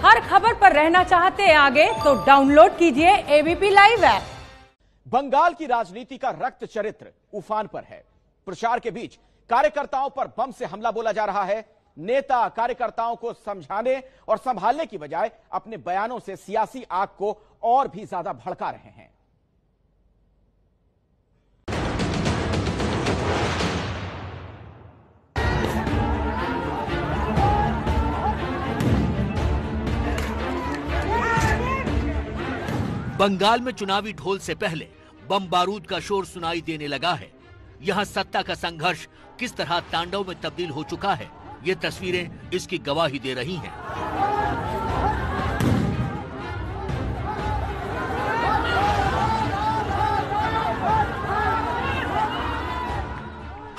हर खबर पर रहना चाहते हैं आगे तो डाउनलोड कीजिए एबीपी लाइव ऐप। बंगाल की राजनीति का रक्त चरित्र उफान पर है। प्रचार के बीच कार्यकर्ताओं पर बम से हमला बोला जा रहा है। नेता कार्यकर्ताओं को समझाने और संभालने की बजाय अपने बयानों से सियासी आग को और भी ज्यादा भड़का रहे हैं। बंगाल में चुनावी ढोल से पहले बम बारूद का शोर सुनाई देने लगा है। यहाँ सत्ता का संघर्ष किस तरह तांडव में तब्दील हो चुका है, ये तस्वीरें इसकी गवाही दे रही हैं।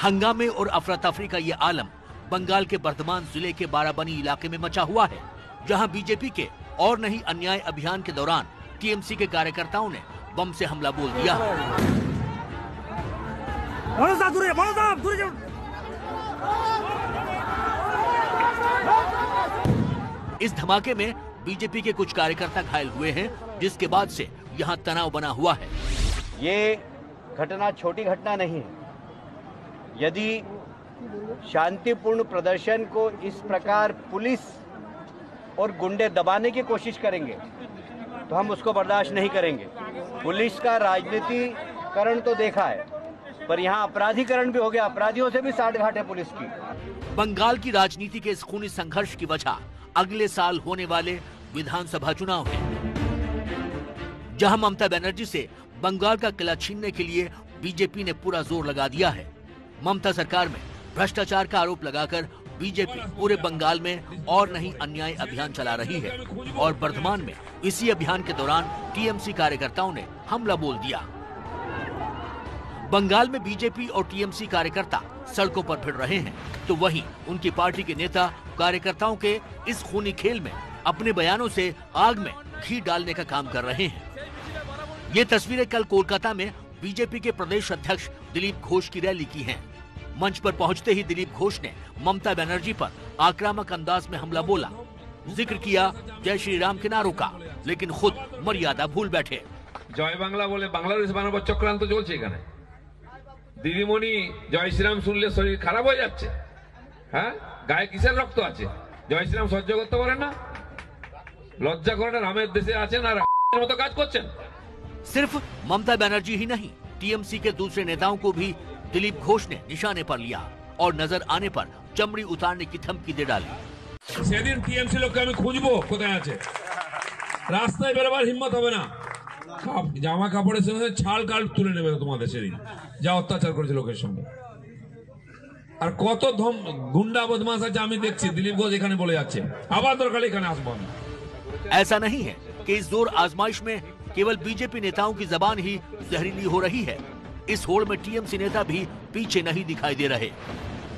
हंगामे और अफरा तफरी का ये आलम बंगाल के बर्धमान जिले के बाराबनी इलाके में मचा हुआ है, जहां बीजेपी के और नहीं अन्याय अभियान के दौरान टीएमसी के कार्यकर्ताओं ने बम से हमला बोल दिया। इस धमाके में बीजेपी के कुछ कार्यकर्ता घायल हुए हैं, जिसके बाद से यहां तनाव बना हुआ है। ये घटना छोटी घटना नहीं है। यदि शांतिपूर्ण प्रदर्शन को इस प्रकार पुलिस और गुंडे दबाने की कोशिश करेंगे तो हम उसको बर्दाश्त नहीं करेंगे। पुलिस का राजनीतिकरण तो देखा है, पर यहाँ अपराधीकरण भी हो गया। अपराधियों से भी साठगांठ है पुलिस की। बंगाल की राजनीति के इस खूनी संघर्ष की वजह अगले साल होने वाले विधानसभा चुनाव है, जहां ममता बनर्जी से बंगाल का किला छीनने के लिए बीजेपी ने पूरा जोर लगा दिया है। ममता सरकार में भ्रष्टाचार का आरोप लगाकर बीजेपी पूरे बंगाल में और नहीं अन्याय अभियान चला रही है और वर्धमान में इसी अभियान के दौरान टीएमसी कार्यकर्ताओं ने हमला बोल दिया। बंगाल में बीजेपी और टीएमसी कार्यकर्ता सड़कों पर भिड़ रहे हैं, तो वहीं उनकी पार्टी के नेता कार्यकर्ताओं के इस खूनी खेल में अपने बयानों से आग में घी डालने का काम कर रहे हैं। ये तस्वीरें कल कोलकाता में बीजेपी के प्रदेश अध्यक्ष दिलीप घोष की रैली की हैं। मंच पर पहुंचते ही दिलीप घोष ने ममता बनर्जी पर आक्रामक अंदाज में हमला बोला, जिक्र किया जय श्री राम के नारों का, लेकिन खुद मर्यादा भूल बैठे। जय बांग्ला बोले बांग्लादेश बानाबो चक्रांत चलছে এখানে। দিদিমণি জয় শ্রীরাম শুনলে শরীর খারাপ হয়ে যাচ্ছে। হ্যাঁ, গায়ে কিসের রক্ত আছে? জয় শ্রীরাম সহ্য করতে পারেন না? লজ্জা করে না? রামের দেশে আছেন আর মতো কাজ করছেন। सिर्फ ममता बनर्जी ही नहीं, टीएमसी के दूसरे नेताओं को भी दिलीप घोष ने निशाने पर लिया और नजर आने पर चमड़ी उतारने की धमकी दे डाली। সেদিন টিএমসি লোককে আমি খুঁজবো কোথায় আছে। রাস্তায় বেরোবার হিম্মত হবে না। জামা কাপড়ের সঙ্গে ছাল কাল তুলে নেবে তোমাদের সেদিন যা অত্যাচার করেছে লোকের সঙ্গে। আর কত গুন্ডা বদমাশ আছে আমি দেখছি, দিলীপ ঘোষ এখানে বলে যাচ্ছে আবার দরকার এখানে আসবো আমি। ऐसा नहीं है कि इस जोर आजमाइश में केवल बीजेपी नेताओं की जबान ही जहरीली हो रही है। इस होड़ में टीएमसी नेता भी पीछे नहीं दिखाई दे रहे।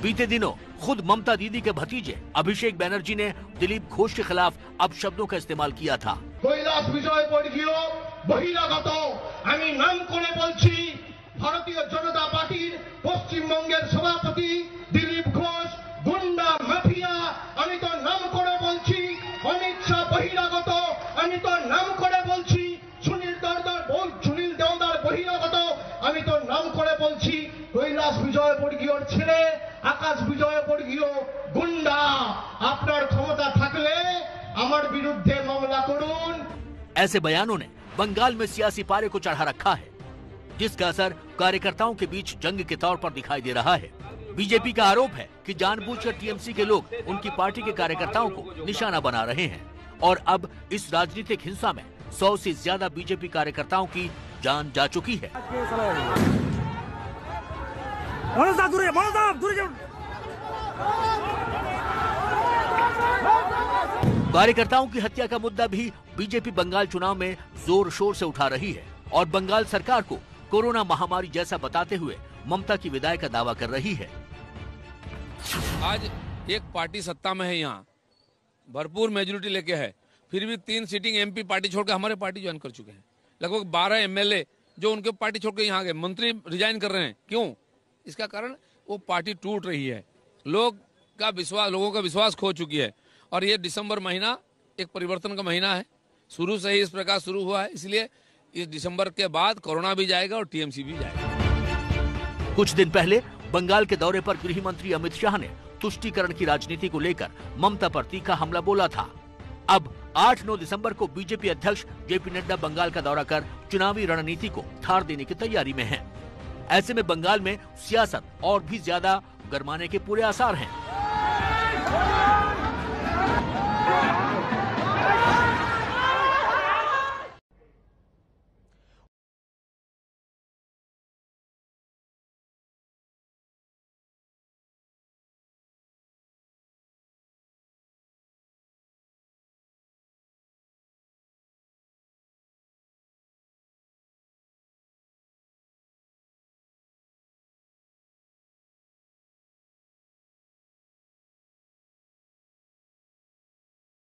बीते दिनों खुद ममता दीदी के भतीजे अभिषेक बनर्जी ने दिलीप घोष के खिलाफ अपशब्दों का इस्तेमाल किया था। কৈলাস বিজয়বর্গীয় বহিরাগত আমি নাম করে বলছি ভারতীয় জনতা পার্টির পশ্চিমবঙ্গের সভাপতি দিলীপ ঘোষ গুন্ডা মাফিয়া। আমি তো নাম করে বলছি অমিত শাহ বহিরাগত। আমি তো নাম করে বলছি সুনীল দেওদার বহিরাগত। আমি তো নাম করে বলছি কৈলাস বিজয়বর্গীয়র ছেলে আকাশ বিজয়বর্গীয় গুন্ডা। আপনার ক্ষমতা থাকলে আমার বিরুদ্ধে মামলা করুন। ऐसे बयानों ने बंगाल में सियासी पारे को चढ़ा रखा है, जिसका असर कार्यकर्ताओं के बीच जंग के तौर पर दिखाई दे रहा है। बीजेपी का आरोप है कि जानबूझकर टीएमसी के लोग उनकी पार्टी के कार्यकर्ताओं को निशाना बना रहे हैं और अब इस राजनीतिक हिंसा में 100 से ज्यादा बीजेपी कार्यकर्ताओं की जान जा चुकी है। कार्यकर्ताओं की हत्या का मुद्दा भी बीजेपी बंगाल चुनाव में जोर शोर से उठा रही है और बंगाल सरकार को कोरोना महामारी जैसा बताते हुए ममता की विदाई का दावा कर रही है। आज एक पार्टी सत्ता में है, यहाँ भरपूर मेजोरिटी लेके है, फिर भी 3 सीटिंग एमपी पार्टी छोड़कर हमारे पार्टी ज्वाइन कर चुके हैं। लगभग 12 एमएलए जो उनके पार्टी छोड़कर यहाँ गए, मंत्री रिजाइन कर रहे हैं। क्यों? इसका कारण वो पार्टी टूट रही है, लोगों का विश्वास खो चुकी है और ये दिसंबर महीना एक परिवर्तन का महीना है, शुरू से ही इस प्रकार शुरू हुआ है, इसलिए इस दिसंबर के बाद कोरोना भी जाएगा और टीएमसी भी जाएगा। कुछ दिन पहले बंगाल के दौरे पर गृह मंत्री अमित शाह ने तुष्टीकरण की राजनीति को लेकर ममता पर तीखा हमला बोला था। अब 8-9 दिसंबर को बीजेपी अध्यक्ष जेपी नड्डा बंगाल का दौरा कर चुनावी रणनीति को धार देने की तैयारी में हैं। ऐसे में बंगाल में सियासत और भी ज्यादा गरमाने के पूरे आसार हैं।